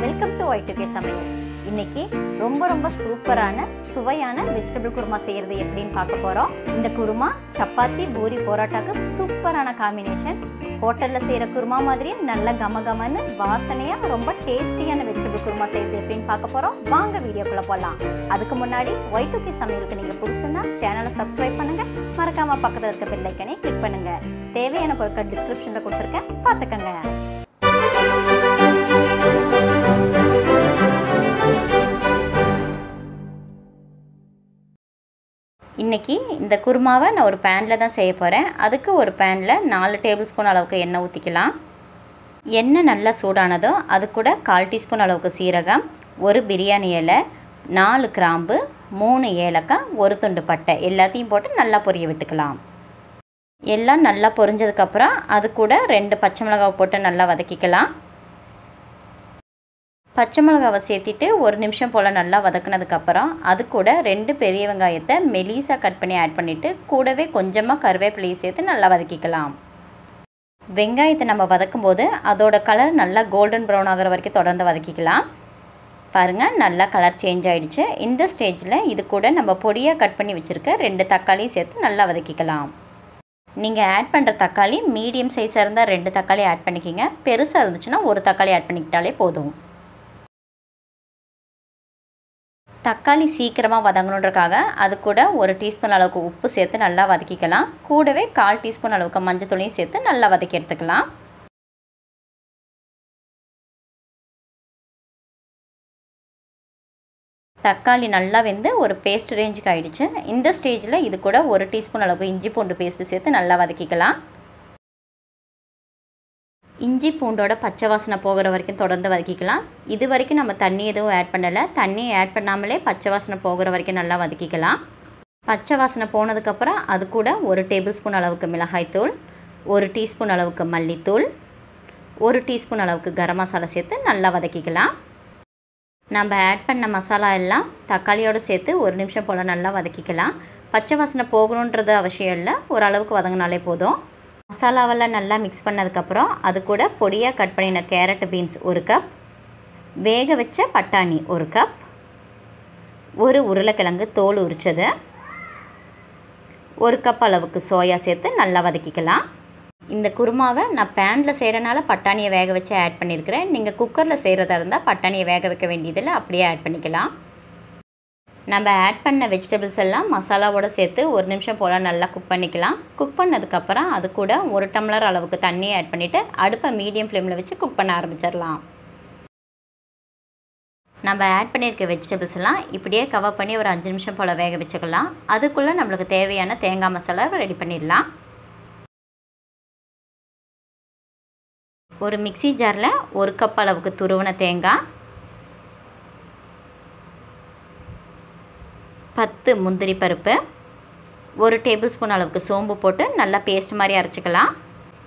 Welcome to Y2K சமையல். இன்னைக்கு ரொம்ப சூப்பரான சுவையான வெஜிடபிள் குருமா செய்யறது எப்படின்னு பார்க்க போறோம். இந்த குருமா சப்பாத்தி பூரி பரோட்டாக்கு சூப்பரான காம்பினேஷன். ஹோட்டல்ல செய்யற குருமா மாதிரி நல்ல கமகமன்னு வாசனையா ரொம்ப டேஸ்டியான வெஜிடபிள் குருமா செய்யறது எப்படின்னு பார்க்க போறோம். வாங்க வீடியோக்குள்ள போலாம். அதுக்கு முன்னாடி Y2K சமையலுக்கு நீங்க புதுசுன்னா சேனலை சப்ஸ்கிரைப் பண்ணுங்க. மறக்காம பக்கத்துல இருக்க பெல் ஐகானை கிளிக் பண்ணுங்க. தேவையான பொருட்கள் டிஸ்கிரிப்ஷன்ல கொடுத்திருக்கேன், பார்த்துக்கங்க. இன்றைக்கி இந்த குருமாவை நான் ஒரு பேனில் தான் செய்ய போகிறேன். அதுக்கு ஒரு பேனில் 4 டேபிள் ஸ்பூன் அளவுக்கு எண்ணெய் ஊற்றிக்கலாம். எண்ணெய் நல்லா சூடானதோ அது கூட 1/4 டீஸ்பூன் அளவுக்கு சீரகம், ஒரு பிரியாணி இலை, 4 கிராம்பு, 3 ஏலக்காய், ஒரு துண்டு பட்டை எல்லாத்தையும் போட்டு நல்லா பொரிய விட்டுக்கலாம். எல்லாம் நல்லா பொரிஞ்சதுக்கப்புறம் அது கூட 2 பச்சை மிளகாவை போட்டு நல்லா வதக்கிக்கலாம். பச்சை மிளகாவை சேர்த்திட்டு 1 நிமிஷம் போல் நல்லா வதக்குனதுக்கப்புறம் அது கூட 2 பெரிய வெங்காயத்தை மெலிசாக கட் பண்ணி ஆட் பண்ணிவிட்டு கூடவே கொஞ்சமாக கருவேப்பிலையை சேர்த்து நல்லா வதக்கிக்கலாம். வெங்காயத்தை நம்ம வதக்கும்போது அதோட கலர் நல்லா கோல்டன் ப்ரௌன் ஆகிற வரைக்கும் தொடர்ந்து வதக்கிக்கலாம். பாருங்கள், நல்லா கலர் சேஞ்ச் ஆகிடுச்சு. இந்த ஸ்டேஜில் இது கூட நம்ம பொடியாக கட் பண்ணி வச்சுருக்க 2 தக்காளி சேர்த்து நல்லா வதக்கிக்கலாம். நீங்கள் ஆட் பண்ணுற தக்காளி மீடியம் சைஸாக இருந்தால் 2 தக்காளி ஆட் பண்ணிக்கிங்க. பெருசாக இருந்துச்சுன்னா 1 தக்காளி ஆட் பண்ணிக்கிட்டாலே போதும். தக்காளி சீக்கிரமாக வதங்கணுன்றக்காக அது கூட 1 டீஸ்பூன் அளவுக்கு உப்பு சேர்த்து நல்லா வதக்கிக்கலாம். கூடவே 1/4 டீஸ்பூன் அளவுக்கு மஞ்சத்தூளையும் சேர்த்து நல்லா வதக்கி எடுத்துக்கலாம். தக்காளி நல்லா வெந்து ஒரு பேஸ்ட் ரேஞ்சுக்கு ஆகிடுச்சு. இந்த ஸ்டேஜில் இது கூட 1 டீஸ்பூன் அளவுக்கு இஞ்சி பூண்டு பேஸ்ட்டு சேர்த்து நல்லா வதக்கிக்கலாம். இஞ்சி பூண்டோட பச்சை வாசனை போகிற வரைக்கும் தொடர்ந்து வதக்கிக்கலாம். இது வரைக்கும் நம்ம தண்ணி எதுவும் ஆட் பண்ணலை. தண்ணி ஆட் பண்ணாமலே பச்சை வாசனை போகிற வரைக்கும் நல்லா வதக்கிக்கலாம். பச்சை வாசனை போனதுக்கப்புறம் அது கூட 1 டேபிள் ஸ்பூன் அளவுக்கு மிளகாய்த்தூள், 1 டீஸ்பூன் அளவுக்கு மல்லித்தூள், 1 டீஸ்பூன் அளவுக்கு கரம் மசாலா சேர்த்து நல்லா வதக்கிக்கலாம். நம்ம ஆட் பண்ண மசாலா எல்லாம் தக்காளியோடு சேர்த்து 1 நிமிஷம் போல் நல்லா வதக்கிக்கலாம். பச்சை வாசனை போகணுன்றது அவசியம் இல்லை, ஓரளவுக்கு வதங்கினாலே போதும். மசாலாவெல்லாம் நல்லா மிக்ஸ் பண்ணதுக்கப்புறம் அது கூட பொடியாக கட் பண்ணின கேரட் பீன்ஸ் 1 கப், வேக வச்ச பட்டாணி 1 கப், ஒரு உருளைக்கிழங்கு தோல் உரிச்சது, 1 கப் அளவுக்கு சோயா சேர்த்து நல்லா வதக்கிக்கலாம். இந்த குருமாவை நான் பேனில் செய்கிறனால பட்டாணியை வேக வச்சு ஆட் பண்ணியிருக்கிறேன். நீங்கள் குக்கரில் செய்கிறதா இருந்தால் பட்டாணியை வேக வைக்க வேண்டியதில் அப்படியே ஆட் பண்ணிக்கலாம். நம்ம ஆட் பண்ண வெஜிடபிள்ஸ் எல்லாம் மசாலாவோடு சேர்த்து 1 நிமிஷம் போல் நல்லா குக் பண்ணிக்கலாம். குக் பண்ணதுக்கப்புறம் அது கூட 1 டம்ளர் அளவுக்கு தண்ணி ஆட் பண்ணிவிட்டு அடுப்பை மீடியம் ஃப்ளேமில் வச்சு குக் பண்ண ஆரம்பிச்சிடலாம். நம்ம ஆட் பண்ணியிருக்க வெஜிடபிள்ஸ் எல்லாம் இப்படியே கவர் பண்ணி ஒரு 5 நிமிஷம் போல் வேக வச்சுக்கலாம். அதுக்குள்ளே நம்மளுக்கு தேவையான தேங்காய் மசாலா ரெடி பண்ணிடலாம். ஒரு மிக்ஸி ஜாரில் 1 கப் அளவுக்கு துருவன தேங்காய், 10 முந்திரி பருப்பு, 1 டேபிள் ஸ்பூன் அளவுக்கு சோம்பு போட்டு நல்லா பேஸ்ட் மாதிரி அரைச்சிக்கலாம்.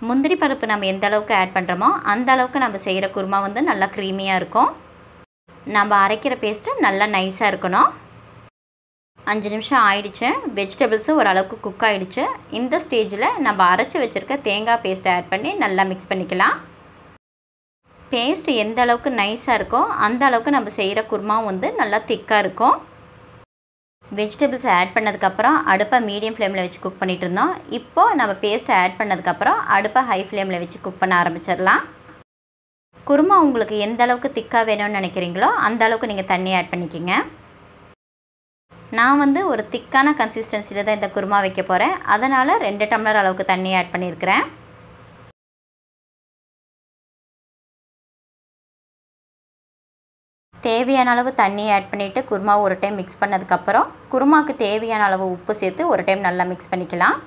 முந்திரி பருப்பு நம்ம எந்த அளவுக்கு ஆட் பண்ணுறோமோ அந்த அளவுக்கு நம்ம செய்கிற குருமா வந்து நல்லா க்ரீமியாக இருக்கும். நம்ம அரைக்கிற பேஸ்ட்டு நல்லா நைஸாக இருக்கணும். 5 நிமிஷம் ஆயிடுச்சு. வெஜிடபிள்ஸும் ஓரளவுக்கு குக் ஆகிடுச்சு. இந்த ஸ்டேஜில் நம்ம அரைச்சி வச்சுருக்க தேங்காய் பேஸ்ட்டை ஆட் பண்ணி நல்லா மிக்ஸ் பண்ணிக்கலாம். பேஸ்ட் எந்த அளவுக்கு நைஸாக இருக்கோ அந்த அளவுக்கு நம்ம செய்கிற குருமாவும் வந்து நல்லா திக்காக இருக்கும். வெஜிடபிள்ஸை ஆட் பண்ணதுக்கப்புறம் அடுப்பை மீடியம் ஃப்ளேமில் வச்சு குக் பண்ணிகிட்டு இருந்தோம். இப்போது நம்ம பேஸ்ட்டை ஆட் பண்ணதுக்கப்புறம் அடுப்பை ஹை ஃப்ளேமில் வச்சு குக் பண்ண ஆரம்பிச்சிடலாம். குருமா உங்களுக்கு எந்த அளவுக்கு திக்காக வேணும்னு நினைக்கிறீங்களோ அந்த அளவுக்கு நீங்கள் தண்ணி ஆட் பண்ணிக்கிங்க. நான் வந்து ஒரு திக்கான கன்சிஸ்டன்சியில் தான் இந்த குருமா வைக்க போகிறேன். அதனால் 2 டம்ளர் அளவுக்கு தண்ணி ஆட் பண்ணியிருக்கிறேன். தேவையான அளவு தண்ணி ஆட் பண்ணிவிட்டு குருமாவை ஒரு டைம் மிக்ஸ் பண்ணதுக்கப்புறம் குருமாவுக்கு தேவையான அளவு உப்பு சேர்த்து ஒரு டைம் நல்லா மிக்ஸ் பண்ணிக்கலாம்.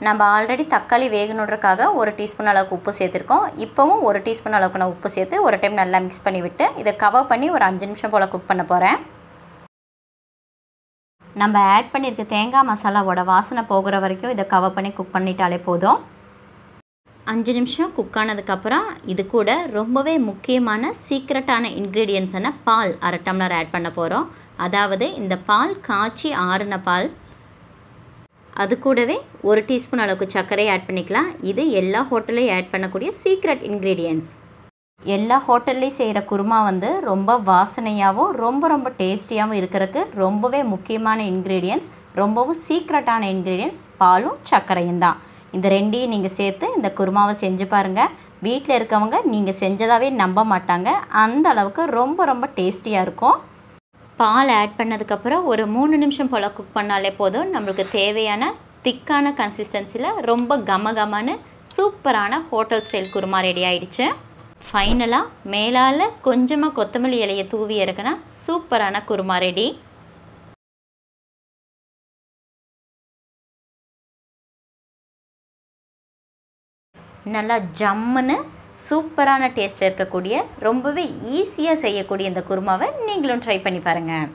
நம்ம ஆல்ரெடி தக்காளி வேகணுன்றக்காக 1 டீஸ்பூன் அளவுக்கு உப்பு சேர்த்துருக்கோம். இப்போவும் 1 டீஸ்பூன் அளவுக்கு நான் உப்பு சேர்த்து ஒரு டைம் நல்லா மிக்ஸ் பண்ணிவிட்டு இதை கவர் பண்ணி ஒரு 5 நிமிஷம் போல் குக் பண்ண போகிறேன். நம்ம ஆட் பண்ணியிருக்க தேங்காய் மசாலாவோட வாசனை போகிற வரைக்கும் இதை கவர் பண்ணி குக் பண்ணிட்டாலே போதும். 5 நிமிஷம் குக் ஆனதுக்கப்புறம் இது கூட ரொம்பவே முக்கியமான சீக்ரெட்டான இன்க்ரீடியன்ட்ஸான பால் 1/2 டம்ளர் ஆட் பண்ண போகிறோம். அதாவது இந்த பால் காய்ச்சி ஆறின பால். அது கூடவே 1 டீஸ்பூன் அளவுக்கு சர்க்கரை ஆட் பண்ணிக்கலாம். இது எல்லா ஹோட்டல்லையும் ஆட் பண்ணக்கூடிய சீக்ரெட் இன்க்ரீடியன்ட்ஸ். எல்லா ஹோட்டல்லையும் செய்கிற குருமா வந்து ரொம்ப வாசனையாகவும் ரொம்ப டேஸ்டியாகவும் இருக்கிறதுக்கு ரொம்பவே முக்கியமான இன்க்ரீடியன்ட்ஸ், ரொம்பவும் சீக்ரெட்டான இன்க்ரீடியன்ட்ஸ் பாலும் சர்க்கரையும் தான். இந்த ரெண்டையும் நீங்கள் சேர்த்து இந்த குருமாவை செஞ்சு பாருங்கள். வீட்டில் இருக்கவங்க நீங்கள் செஞ்சதாகவே நம்ப மாட்டாங்க. அந்த அளவுக்கு ரொம்ப டேஸ்டியாக இருக்கும். பால் ஆட் பண்ணதுக்கப்புறம் ஒரு 3 நிமிஷம் போல் குக் பண்ணாலே போதும். நம்மளுக்கு தேவையான திக்கான கன்சிஸ்டன்சியில் ரொம்ப கமகமான சூப்பரான ஹோட்டல் ஸ்டைல் குருமா ரெடி ஆகிடுச்சு. ஃபைனலாக மேலால் கொஞ்சமாக கொத்தமல்லி இலையை தூவி இறக்குனா சூப்பரான குருமா ரெடி. நல்லா ஜம்முன்னு சூப்பரான டேஸ்ட்டில் இருக்கக்கூடிய ரொம்பவே ஈஸியாக செய்யக்கூடிய இந்த குருமாவை நீங்களும் ட்ரை பண்ணி பாருங்கள்.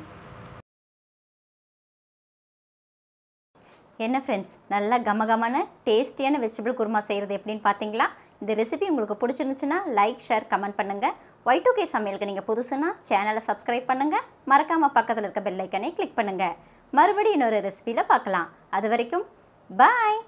என்ன ஃப்ரெண்ட்ஸ், நல்லா கமகமான டேஸ்டியான வெஜிடபிள் குருமா செய்கிறது எப்படின்னு பார்த்தீங்களா? இந்த ரெசிபி உங்களுக்கு பிடிச்சிருந்துச்சுன்னா லைக், ஷேர், கமெண்ட் பண்ணுங்கள். Y2K சமையலுக்கு நீங்கள் புதுசுன்னா சேனலை சப்ஸ்கிரைப் பண்ணுங்கள். மறக்காமல் பக்கத்தில் இருக்க பெல் ஐக்கனை கிளிக் பண்ணுங்கள். மறுபடியும் இன்னொரு ரெசிபியில் பார்க்கலாம். அது வரைக்கும் பாய்.